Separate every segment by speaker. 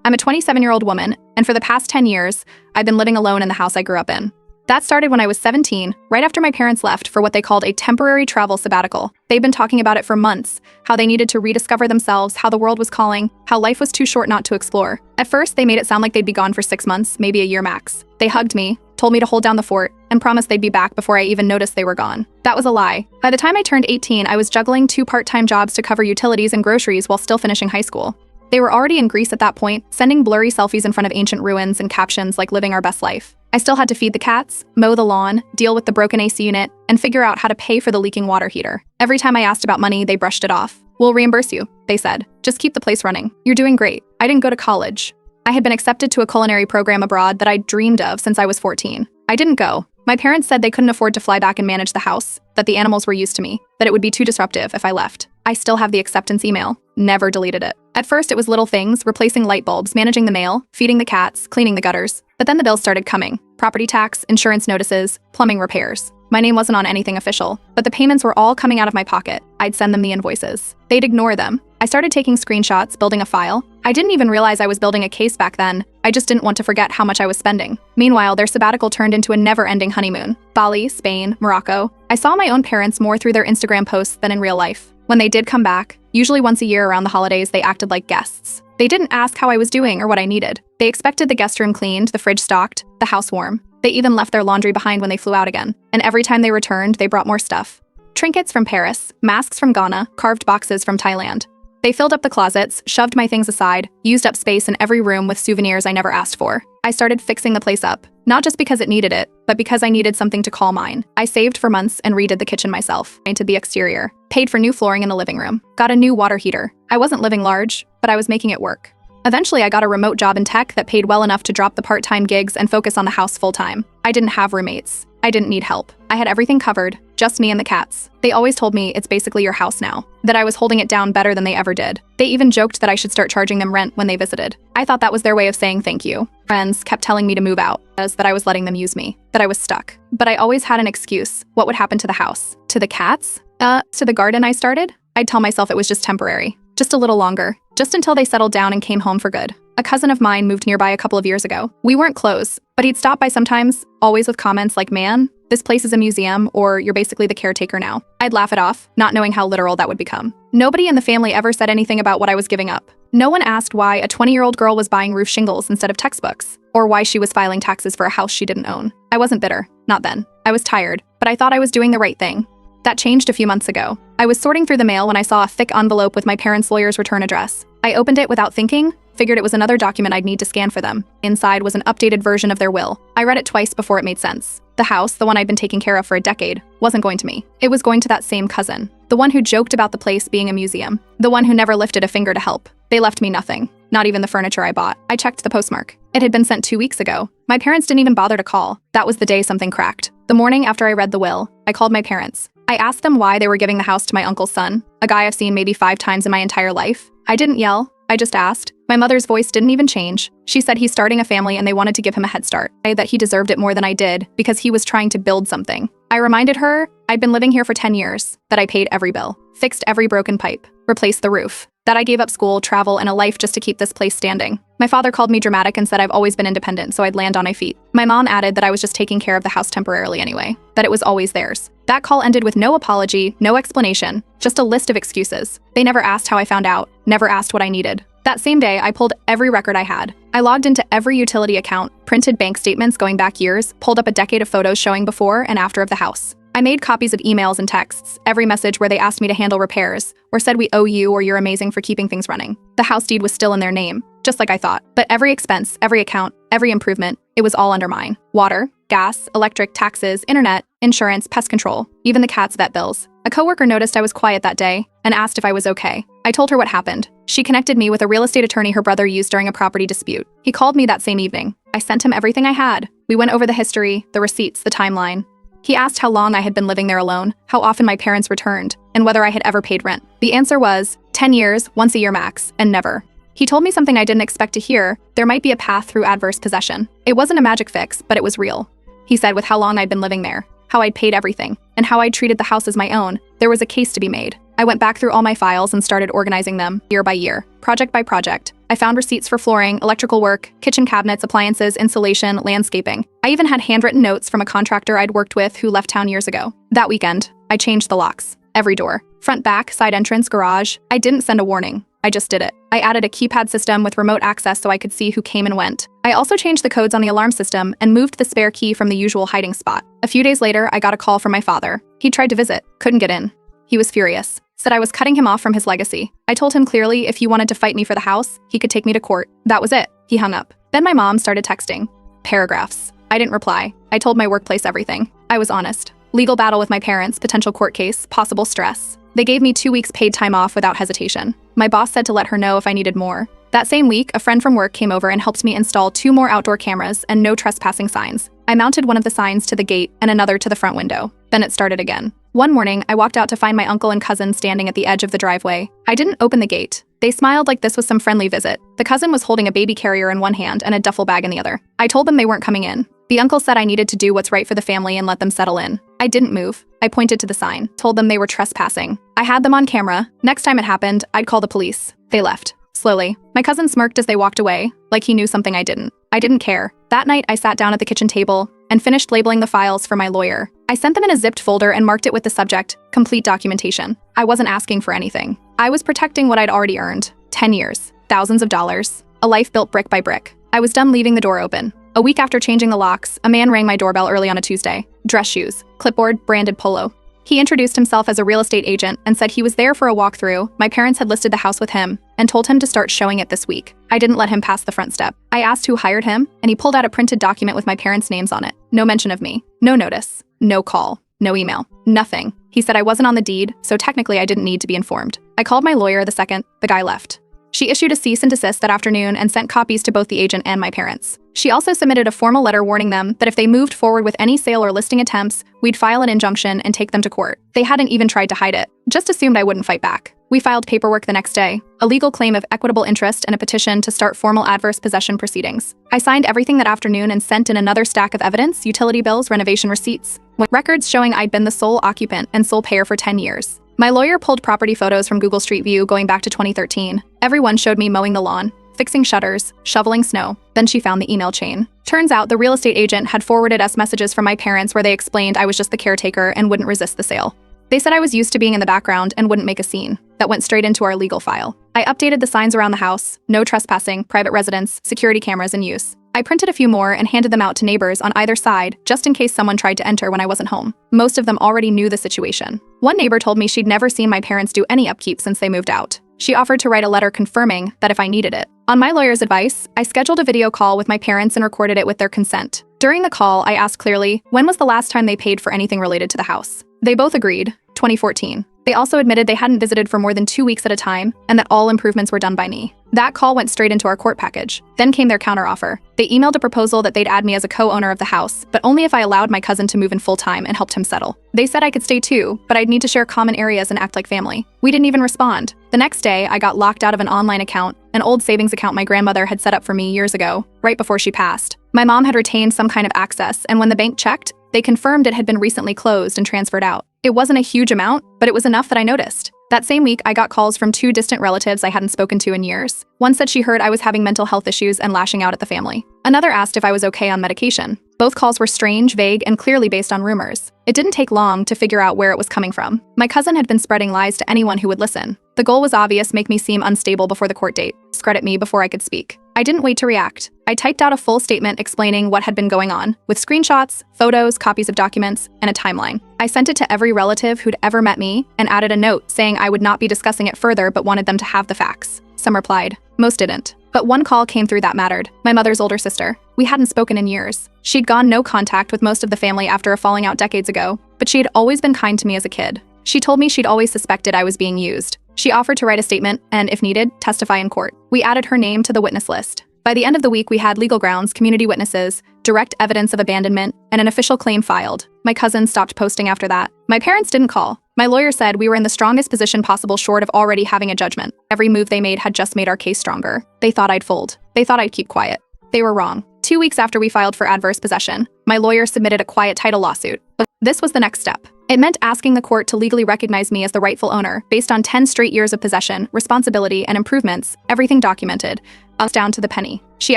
Speaker 1: I'm a 27-year-old woman, and for the past 10 years, I've been living alone in the house I grew up in. That started when I was 17, right after my parents left for what they called a temporary travel sabbatical. They'd been talking about it for months, how they needed to rediscover themselves, how the world was calling, how life was too short not to explore. At first, they made it sound like they'd be gone for 6 months, maybe a year max. They hugged me, told me to hold down the fort, and promised they'd be back before I even noticed they were gone. That was a lie. By the time I turned 18, I was juggling 2 part-time jobs to cover utilities and groceries while still finishing high school. They were already in Greece at that point, sending blurry selfies in front of ancient ruins and captions like living our best life. I still had to feed the cats, mow the lawn, deal with the broken AC unit, and figure out how to pay for the leaking water heater. Every time I asked about money, they brushed it off. "We'll reimburse you," they said. "Just keep the place running. You're doing great." I didn't go to college. I had been accepted to a culinary program abroad that I'd dreamed of since I was 14. I didn't go. My parents said they couldn't afford to fly back and manage the house, that the animals were used to me, that it would be too disruptive if I left. I still have the acceptance email. Never deleted it. At first, it was little things, replacing light bulbs, managing the mail, feeding the cats, cleaning the gutters. But then the bills started coming. Property tax, insurance notices, plumbing repairs. My name wasn't on anything official, but the payments were all coming out of my pocket. I'd send them the invoices. They'd ignore them. I started taking screenshots, building a file. I didn't even realize I was building a case back then. I just didn't want to forget how much I was spending. Meanwhile, their sabbatical turned into a never-ending honeymoon. Bali, Spain, Morocco. I saw my own parents more through their Instagram posts than in real life. When they did come back, usually once a year around the holidays, they acted like guests. They didn't ask how I was doing or what I needed. They expected the guest room cleaned, the fridge stocked, the house warm. They even left their laundry behind when they flew out again. And every time they returned, they brought more stuff. Trinkets from Paris, masks from Ghana, carved boxes from Thailand. They filled up the closets, shoved my things aside, used up space in every room with souvenirs I never asked for. I started fixing the place up, not just because it needed it, but because I needed something to call mine. I saved for months and redid the kitchen myself, painted the exterior, paid for new flooring in the living room, got a new water heater. I wasn't living large, but I was making it work. Eventually, I got a remote job in tech that paid well enough to drop the part-time gigs and focus on the house full-time. I didn't have roommates. I didn't need help. I had everything covered, just me and the cats. They always told me it's basically your house now, that I was holding it down better than they ever did. They even joked that I should start charging them rent when they visited. I thought that was their way of saying thank you. Friends kept telling me to move out, as that I was letting them use me, that I was stuck. But I always had an excuse. What would happen to the house? To the cats? To the garden I started? I'd tell myself it was just temporary. Just a little longer. Just until they settled down and came home for good. A cousin of mine moved nearby a couple of years ago. We weren't close, but he'd stop by sometimes, always with comments like, "Man, this place is a museum," or "You're basically the caretaker now." I'd laugh it off, not knowing how literal that would become. Nobody in the family ever said anything about what I was giving up. No one asked why a 20-year-old girl was buying roof shingles instead of textbooks, or why she was filing taxes for a house she didn't own. I wasn't bitter. Not then. I was tired, but I thought I was doing the right thing. That changed a few months ago. I was sorting through the mail when I saw a thick envelope with my parents' lawyer's return address. I opened it without thinking, figured it was another document I'd need to scan for them. Inside was an updated version of their will. I read it twice before it made sense. The house, the one I'd been taking care of for a decade, wasn't going to me. It was going to that same cousin. The one who joked about the place being a museum. The one who never lifted a finger to help. They left me nothing. Not even the furniture I bought. I checked the postmark. It had been sent 2 weeks ago. My parents didn't even bother to call. That was the day something cracked. The morning after I read the will, I called my parents. I asked them why they were giving the house to my uncle's son, a guy I've seen maybe 5 times in my entire life. I didn't yell. I just asked. My mother's voice didn't even change. She said he's starting a family and they wanted to give him a head start. That he deserved it more than I did because he was trying to build something. I reminded her I'd been living here for 10 years, that I paid every bill, fixed every broken pipe, replaced the roof, that I gave up school, travel, and a life just to keep this place standing. My father called me dramatic and said I've always been independent, so I'd land on my feet. My mom added that I was just taking care of the house temporarily anyway, that it was always theirs. That call ended with no apology, no explanation, just a list of excuses. They never asked how I found out, never asked what I needed. That same day, I pulled every record I had. I logged into every utility account, printed bank statements going back years, pulled up a decade of photos showing before and after of the house. I made copies of emails and texts, every message where they asked me to handle repairs, or said we owe you or you're amazing for keeping things running. The house deed was still in their name, just like I thought. But every expense, every account, every improvement, it was all under mine. Water, gas, electric, taxes, internet, insurance, pest control, even the cat's vet bills. A coworker noticed I was quiet that day and asked if I was okay. I told her what happened. She connected me with a real estate attorney her brother used during a property dispute. He called me that same evening. I sent him everything I had. We went over the history, the receipts, the timeline. He asked how long I had been living there alone, how often my parents returned, and whether I had ever paid rent. The answer was 10 years, once a year max, and never. He told me something I didn't expect to hear. There might be a path through adverse possession. It wasn't a magic fix, but it was real. He said with how long I'd been living there, how I'd paid everything, and how I'd treated the house as my own, there was a case to be made. I went back through all my files and started organizing them, year by year, project by project. I I found receipts for flooring, electrical work, kitchen cabinets, appliances, insulation, landscaping. I even had handwritten notes from a contractor I'd worked with who left town years ago. That weekend, I changed the locks. Every door. Front, back, side entrance, garage. I didn't send a warning. I just did it. I added a keypad system with remote access so I could see who came and went. I also changed the codes on the alarm system and moved the spare key from the usual hiding spot. A few days later, I got a call from my father. He tried to visit, couldn't get in. He was furious. Said I was cutting him off from his legacy. I told him clearly if he wanted to fight me for the house, he could take me to court. That was it. He hung up. Then my mom started texting. Paragraphs. I didn't reply. I told my workplace everything. I was honest. Legal battle with my parents, potential court case, possible stress. They gave me 2 weeks paid time off without hesitation. My boss said to let her know if I needed more. That same week, a friend from work came over and helped me install 2 more outdoor cameras and no trespassing signs. I mounted one of the signs to the gate and another to the front window. Then it started again. One morning, I walked out to find my uncle and cousin standing at the edge of the driveway. I didn't open the gate. They smiled like this was some friendly visit. The cousin was holding a baby carrier in one hand and a duffel bag in the other. I told them they weren't coming in. The uncle said I needed to do what's right for the family and let them settle in. I didn't move. I pointed to the sign, told them they were trespassing. I had them on camera. Next time it happened, I'd call the police. They left. Slowly. My cousin smirked as they walked away, like he knew something I didn't. I didn't care. That night, I sat down at the kitchen table and finished labeling the files for my lawyer. I sent them in a zipped folder and marked it with the subject, complete documentation. I wasn't asking for anything. I was protecting what I'd already earned. 10 years, thousands of dollars, a life built brick by brick. I was done leaving the door open. A week after changing the locks, a man rang my doorbell early on a Tuesday. Dress shoes, clipboard, branded polo. He introduced himself as a real estate agent and said he was there for a walkthrough. My parents had listed the house with him and told him to start showing it this week. I didn't let him pass the front step. I asked who hired him, and he pulled out a printed document with my parents' names on it. No mention of me. No notice. No call. No email. Nothing. He said I wasn't on the deed, so technically I didn't need to be informed. I called my lawyer the second the guy left. She issued a cease and desist that afternoon and sent copies to both the agent and my parents. She also submitted a formal letter warning them that if they moved forward with any sale or listing attempts, we'd file an injunction and take them to court. They hadn't even tried to hide it, just assumed I wouldn't fight back. We filed paperwork the next day, a legal claim of equitable interest and a petition to start formal adverse possession proceedings. I signed everything that afternoon and sent in another stack of evidence, utility bills, renovation receipts, records showing I'd been the sole occupant and sole payer for 10 years. My lawyer pulled property photos from Google Street View going back to 2013. Everyone showed me mowing the lawn, fixing shutters, shoveling snow. Then she found the email chain. Turns out the real estate agent had forwarded us messages from my parents where they explained I was just the caretaker and wouldn't resist the sale. They said I was used to being in the background and wouldn't make a scene. That went straight into our legal file. I updated the signs around the house, no trespassing, private residence, security cameras in use. I printed a few more and handed them out to neighbors on either side, just in case someone tried to enter when I wasn't home. Most of them already knew the situation. One neighbor told me she'd never seen my parents do any upkeep since they moved out. She offered to write a letter confirming that if I needed it. On my lawyer's advice, I scheduled a video call with my parents and recorded it with their consent. During the call, I asked clearly, when was the last time they paid for anything related to the house? They both agreed, 2014. They also admitted they hadn't visited for more than 2 weeks at a time and that all improvements were done by me. That call went straight into our court package. Then came their counteroffer. They emailed a proposal that they'd add me as a co-owner of the house, but only if I allowed my cousin to move in full-time and helped him settle. They said I could stay too, but I'd need to share common areas and act like family. We didn't even respond. The next day, I got locked out of an online account, an old savings account my grandmother had set up for me years ago, right before she passed. My mom had retained some kind of access, and when the bank checked, they confirmed it had been recently closed and transferred out. It wasn't a huge amount, but it was enough that I noticed. That same week, I got calls from 2 distant relatives I hadn't spoken to in years. One said she heard I was having mental health issues and lashing out at the family. Another asked if I was okay on medication. Both calls were strange, vague, and clearly based on rumors. It didn't take long to figure out where it was coming from. My cousin had been spreading lies to anyone who would listen. The goal was obvious: make me seem unstable before the court date, discredit me before I could speak. I didn't wait to react. I typed out a full statement explaining what had been going on, with screenshots, photos, copies of documents, and a timeline. I sent it to every relative who'd ever met me and added a note saying I would not be discussing it further but wanted them to have the facts. Some replied. Most didn't. But one call came through that mattered. My mother's older sister. We hadn't spoken in years. She'd gone no contact with most of the family after a falling out decades ago, but she had always been kind to me as a kid. She told me she'd always suspected I was being used. She offered to write a statement and, if needed, testify in court. We added her name to the witness list. By the end of the week, we had legal grounds, community witnesses, direct evidence of abandonment, and an official claim filed. My cousin stopped posting after that. My parents didn't call. My lawyer said we were in the strongest position possible short of already having a judgment. Every move they made had just made our case stronger. They thought I'd fold. They thought I'd keep quiet. They were wrong. 2 weeks after we filed for adverse possession, my lawyer submitted a quiet title lawsuit. But this was the next step. It meant asking the court to legally recognize me as the rightful owner, based on 10 straight years of possession, responsibility, and improvements, everything documented. Us down to the penny. She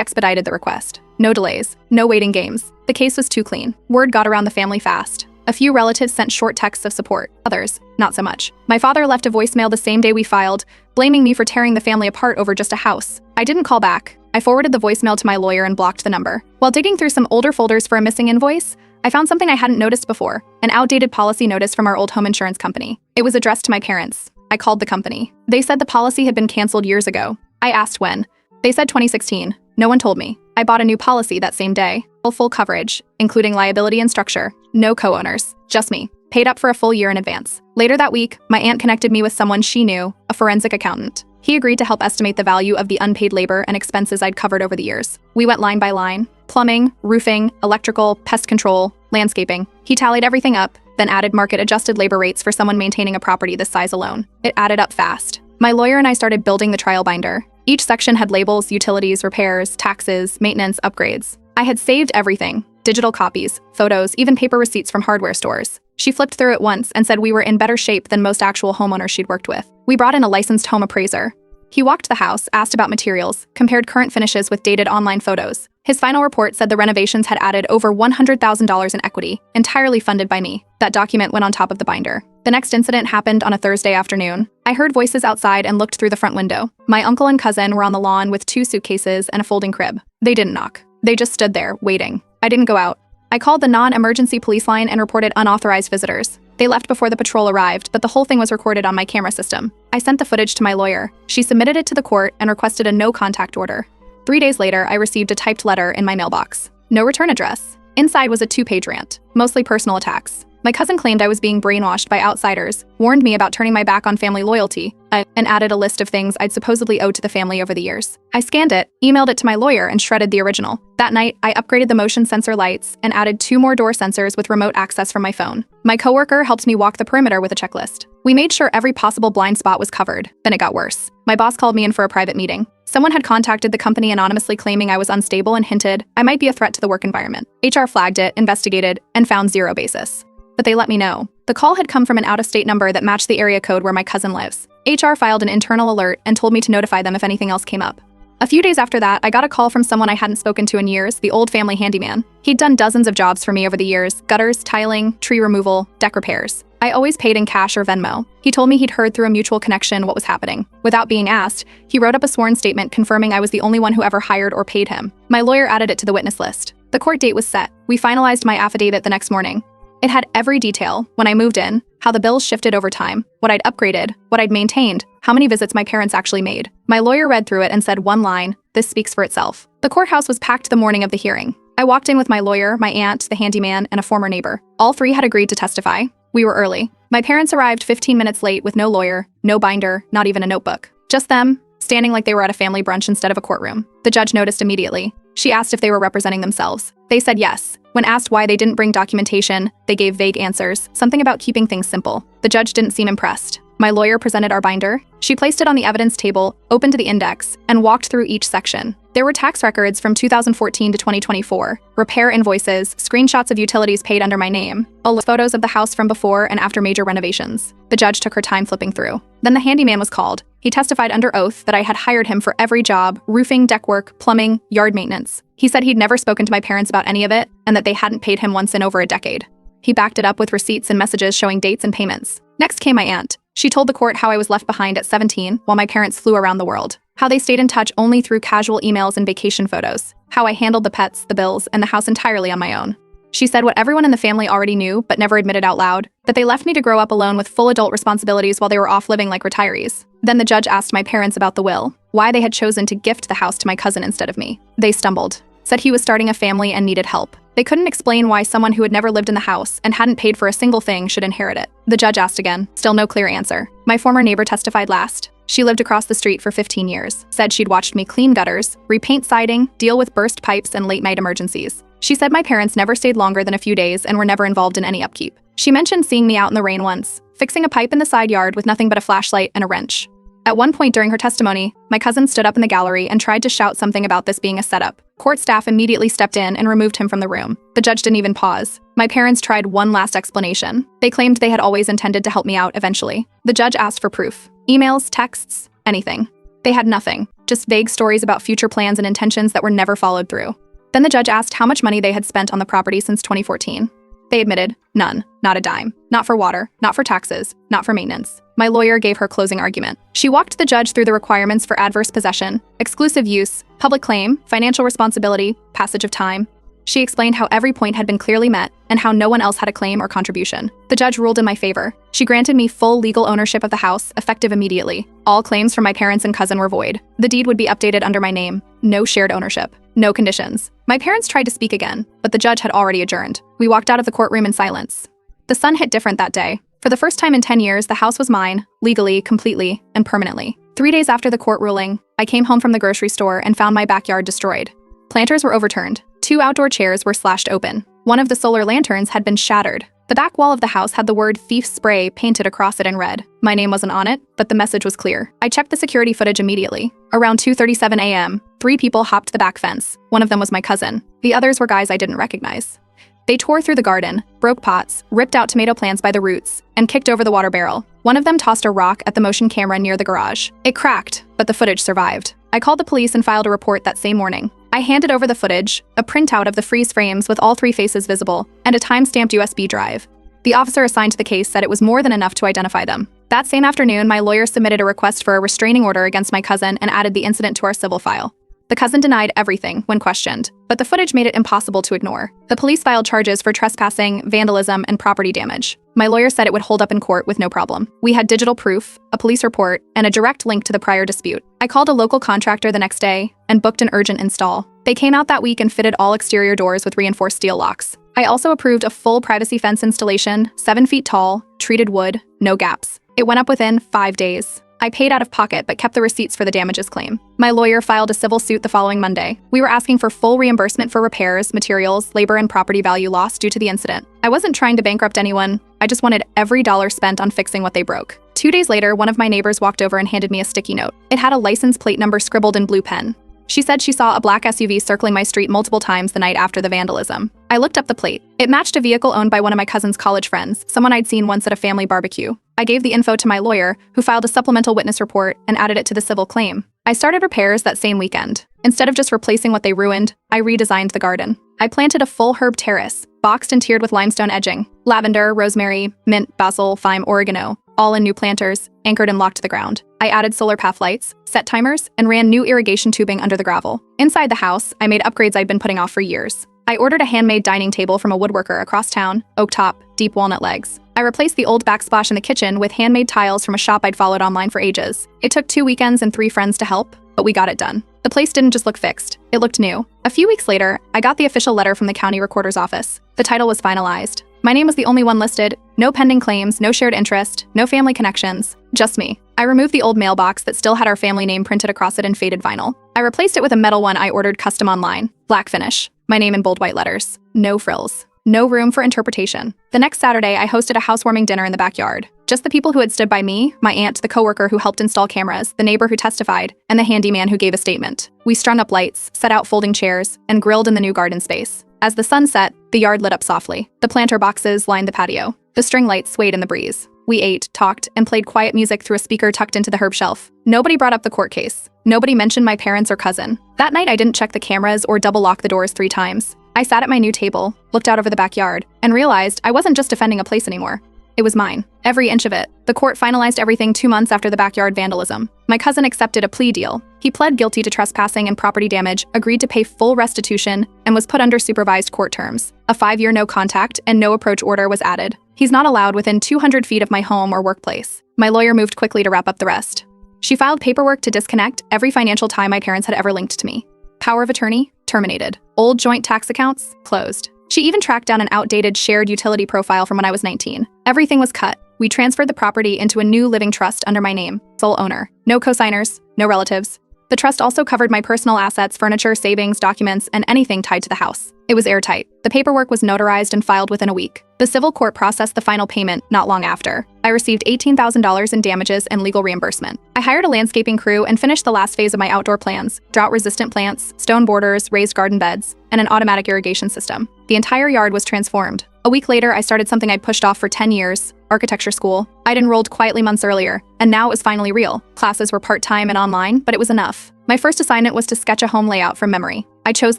Speaker 1: expedited the request. No delays, no waiting games. The case was too clean. Word got around the family fast. A few relatives sent short texts of support, others, not so much. My father left a voicemail the same day we filed, blaming me for tearing the family apart over just a house. I didn't call back. I forwarded the voicemail to my lawyer and blocked the number. While digging through some older folders for a missing invoice, I found something I hadn't noticed before, an outdated policy notice from our old home insurance company. It was addressed to my parents. I called the company. They said the policy had been canceled years ago. I asked when. They said 2016. No one told me. I bought a new policy that same day. Full coverage, including liability and structure. No co-owners, just me. Paid up for a full year in advance. Later that week, my aunt connected me with someone she knew, a forensic accountant. He agreed to help estimate the value of the unpaid labor and expenses I'd covered over the years. We went line by line. Plumbing, roofing, electrical, pest control, landscaping. He tallied everything up, then added market-adjusted labor rates for someone maintaining a property this size alone. It added up fast. My lawyer and I started building the trial binder. Each section had labels, utilities, repairs, taxes, maintenance, upgrades. I had saved everything. Digital copies, photos, even paper receipts from hardware stores. She flipped through it once and said we were in better shape than most actual homeowners she'd worked with. We brought in a licensed home appraiser. He walked the house, asked about materials, compared current finishes with dated online photos. His final report said the renovations had added over $100,000 in equity, entirely funded by me. That document went on top of the binder. The next incident happened on a Thursday afternoon. I heard voices outside and looked through the front window. My uncle and cousin were on the lawn with 2 suitcases and a folding crib. They didn't knock. They just stood there, waiting. I didn't go out. I called the non-emergency police line and reported unauthorized visitors. They left before the patrol arrived, but the whole thing was recorded on my camera system. I sent the footage to my lawyer. She submitted it to the court and requested a no-contact order. 3 days later, I received a typed letter in my mailbox. No return address. Inside was a 2-page rant, mostly personal attacks. My cousin claimed I was being brainwashed by outsiders, warned me about turning my back on family loyalty, and added a list of things I'd supposedly owed to the family over the years. I scanned it, emailed it to my lawyer, and shredded the original. That night, I upgraded the motion sensor lights and added 2 more door sensors with remote access from my phone. My coworker helped me walk the perimeter with a checklist. We made sure every possible blind spot was covered. Then it got worse. My boss called me in for a private meeting. Someone had contacted the company anonymously claiming I was unstable and hinted I might be a threat to the work environment. HR flagged it, investigated, and found zero basis. But they let me know. The call had come from an out-of-state number that matched the area code where my cousin lives. HR filed an internal alert and told me to notify them if anything else came up. A few days after that, I got a call from someone I hadn't spoken to in years, the old family handyman. He'd done dozens of jobs for me over the years: gutters, tiling, tree removal, deck repairs. I always paid in cash or Venmo. He told me he'd heard through a mutual connection what was happening. Without being asked, he wrote up a sworn statement confirming I was the only one who ever hired or paid him. My lawyer added it to the witness list. The court date was set. We finalized my affidavit the next morning. It had every detail: when I moved in, how the bills shifted over time, what I'd upgraded, what I'd maintained, how many visits my parents actually made. My lawyer read through it and said one line: "This speaks for itself." The courthouse was packed the morning of the hearing. I walked in with my lawyer, my aunt, the handyman, and a former neighbor. All 3 had agreed to testify. We were early. My parents arrived 15 minutes late with no lawyer, no binder, not even a notebook. Just them, standing like they were at a family brunch instead of a courtroom. The judge noticed immediately. She asked if they were representing themselves. They said yes. When asked why they didn't bring documentation, they gave vague answers, something about keeping things simple. The judge didn't seem impressed. My lawyer presented our binder. She placed it on the evidence table, opened the index, and walked through each section. There were tax records from 2014 to 2024, repair invoices, screenshots of utilities paid under my name, photos of the house from before and after major renovations. The judge took her time flipping through. Then the handyman was called. He testified under oath that I had hired him for every job: roofing, deck work, plumbing, yard maintenance. He said he'd never spoken to my parents about any of it and that they hadn't paid him once in over a decade. He backed it up with receipts and messages showing dates and payments. Next came my aunt. She told the court how I was left behind at 17 while my parents flew around the world, how they stayed in touch only through casual emails and vacation photos, how I handled the pets, the bills, and the house entirely on my own. She said what everyone in the family already knew but never admitted out loud, that they left me to grow up alone with full adult responsibilities while they were off living like retirees. Then the judge asked my parents about the will, why they had chosen to gift the house to my cousin instead of me. They stumbled, said he was starting a family and needed help. They couldn't explain why someone who had never lived in the house and hadn't paid for a single thing should inherit it. The judge asked again. Still no clear answer. My former neighbor testified last. She lived across the street for 15 years, said she'd watched me clean gutters, repaint siding, deal with burst pipes and late-night emergencies. She said my parents never stayed longer than a few days and were never involved in any upkeep. She mentioned seeing me out in the rain once, fixing a pipe in the side yard with nothing but a flashlight and a wrench. At one point during her testimony, my cousin stood up in the gallery and tried to shout something about this being a setup. Court staff immediately stepped in and removed him from the room. The judge didn't even pause. My parents tried one last explanation. They claimed they had always intended to help me out eventually. The judge asked for proof. Emails, texts, anything. They had nothing. just vague stories about future plans and intentions that were never followed through. Then the judge asked how much money they had spent on the property since 2014. They admitted, none, not a dime. Not for water, not for taxes, not for maintenance. My lawyer gave her closing argument. She walked the judge through the requirements for adverse possession, exclusive use, public claim, financial responsibility, passage of time. She explained how every point had been clearly met and how no one else had a claim or contribution. The judge ruled in my favor. She granted me full legal ownership of the house, effective immediately. All claims from my parents and cousin were void. The deed would be updated under my name. No shared ownership. No conditions. My parents tried to speak again, but the judge had already adjourned. We walked out of the courtroom in silence. The sun hit different that day. For the first time in 10 years, the house was mine, legally, completely, and permanently. 3 days after the court ruling, I came home from the grocery store and found my backyard destroyed. Planters were overturned. 2 outdoor chairs were slashed open. One of the solar lanterns had been shattered. The back wall of the house had the word "thief spray" painted across it in red. My name wasn't on it, but the message was clear. I checked the security footage immediately. Around 2:37 a.m., 3 people hopped the back fence. One of them was my cousin. The others were guys I didn't recognize. They tore through the garden, broke pots, ripped out tomato plants by the roots, and kicked over the water barrel. One of them tossed a rock at the motion camera near the garage. It cracked, but the footage survived. I called the police and filed a report that same morning. I handed over the footage, a printout of the freeze frames with all 3 faces visible, and a time-stamped USB drive. The officer assigned to the case said it was more than enough to identify them. That same afternoon, my lawyer submitted a request for a restraining order against my cousin and added the incident to our civil file. The cousin denied everything when questioned, but the footage made it impossible to ignore. The police filed charges for trespassing, vandalism, and property damage. My lawyer said it would hold up in court with no problem. We had digital proof, a police report, and a direct link to the prior dispute. I called a local contractor the next day and booked an urgent install. They came out that week and fitted all exterior doors with reinforced steel locks. I also approved a full privacy fence installation, 7 feet tall, treated wood, no gaps. It went up within 5 days. I paid out of pocket but kept the receipts for the damages claim. My lawyer filed a civil suit the following Monday. We were asking for full reimbursement for repairs, materials, labor, and property value lost due to the incident. I wasn't trying to bankrupt anyone. I just wanted every dollar spent on fixing what they broke. 2 days later, one of my neighbors walked over and handed me a sticky note. It had a license plate number scribbled in blue pen. She said she saw a black SUV circling my street multiple times the night after the vandalism. I looked up the plate. It matched a vehicle owned by one of my cousin's college friends, someone I'd seen once at a family barbecue. I gave the info to my lawyer, who filed a supplemental witness report and added it to the civil claim. I started repairs that same weekend. Instead of just replacing what they ruined, I redesigned the garden. I planted a full herb terrace, boxed and tiered with limestone edging. Lavender, rosemary, mint, basil, thyme, oregano, all in new planters, anchored and locked to the ground. I added solar path lights, set timers, and ran new irrigation tubing under the gravel. Inside the house, I made upgrades I'd been putting off for years. I ordered a handmade dining table from a woodworker across town, oak top, deep walnut legs. I replaced the old backsplash in the kitchen with handmade tiles from a shop I'd followed online for ages. It took 2 weekends and 3 friends to help, but we got it done. The place didn't just look fixed, it looked new. A few weeks later, I got the official letter from the county recorder's office. The title was finalized. My name was the only one listed, no pending claims, no shared interest, no family connections, just me. I removed the old mailbox that still had our family name printed across it in faded vinyl. I replaced it with a metal one I ordered custom online, black finish, my name in bold white letters, no frills. No room for interpretation. The next Saturday, I hosted a housewarming dinner in the backyard. Just the people who had stood by me, my aunt, the coworker who helped install cameras, the neighbor who testified, and the handyman who gave a statement. We strung up lights, set out folding chairs, and grilled in the new garden space. As the sun set, the yard lit up softly. The planter boxes lined the patio. The string lights swayed in the breeze. We ate, talked, and played quiet music through a speaker tucked into the herb shelf. Nobody brought up the court case. Nobody mentioned my parents or cousin. That night, I didn't check the cameras or double lock the doors 3 times. I sat at my new table, looked out over the backyard, and realized I wasn't just defending a place anymore. It was mine. Every inch of it. The court finalized everything 2 months after the backyard vandalism. My cousin accepted a plea deal. He pled guilty to trespassing and property damage, agreed to pay full restitution, and was put under supervised court terms. A 5-year no contact and no approach order was added. He's not allowed within 200 feet of my home or workplace. My lawyer moved quickly to wrap up the rest. She filed paperwork to disconnect every financial tie my parents had ever linked to me. Power of attorney? Terminated. Old joint tax accounts? Closed. She even tracked down an outdated shared utility profile from when I was 19. Everything was cut. We transferred the property into a new living trust under my name, sole owner. No cosigners, no relatives. The trust also covered my personal assets, furniture, savings, documents, and anything tied to the house. It was airtight. The paperwork was notarized and filed within a week. The civil court processed the final payment not long after. I received $18,000 in damages and legal reimbursement. I hired a landscaping crew and finished the last phase of my outdoor plans: drought-resistant plants, stone borders, raised garden beds, and an automatic irrigation system. The entire yard was transformed. A week later, I started something I'd pushed off for 10 years, architecture school. I'd enrolled quietly months earlier, and now it was finally real. Classes were part-time and online, but it was enough. My first assignment was to sketch a home layout from memory. I chose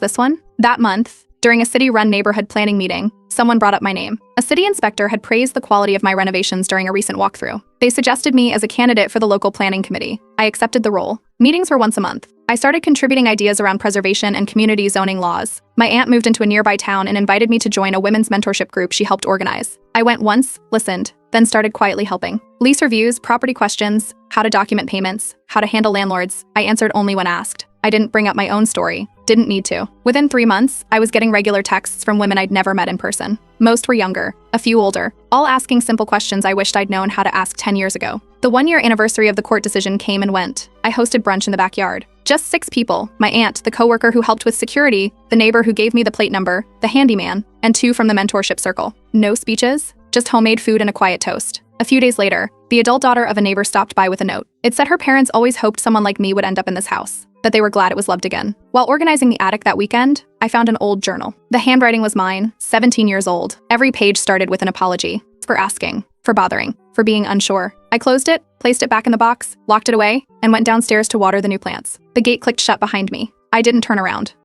Speaker 1: this one. That month, during a city-run neighborhood planning meeting, someone brought up my name. A city inspector had praised the quality of my renovations during a recent walkthrough. They suggested me as a candidate for the local planning committee. I accepted the role. Meetings were once a month. I started contributing ideas around preservation and community zoning laws. My aunt moved into a nearby town and invited me to join a women's mentorship group she helped organize. I went once, listened, then started quietly helping. Lease reviews, property questions, how to document payments, how to handle landlords. I answered only when asked. I didn't bring up my own story. Didn't need to. Within 3 months, I was getting regular texts from women I'd never met in person. Most were younger, a few older, all asking simple questions I wished I'd known how to ask 10 years ago. The 1-year anniversary of the court decision came and went. I hosted brunch in the backyard. Just 6 people, my aunt, the coworker who helped with security, the neighbor who gave me the plate number, the handyman, and 2 from the mentorship circle. No speeches, just homemade food and a quiet toast. A few days later, the adult daughter of a neighbor stopped by with a note. It said her parents always hoped someone like me would end up in this house, that they were glad it was loved again. While organizing the attic that weekend, I found an old journal. The handwriting was mine, 17 years old. Every page started with an apology for asking, for bothering, for being unsure. I closed it, placed it back in the box, locked it away, and went downstairs to water the new plants. The gate clicked shut behind me. I didn't turn around.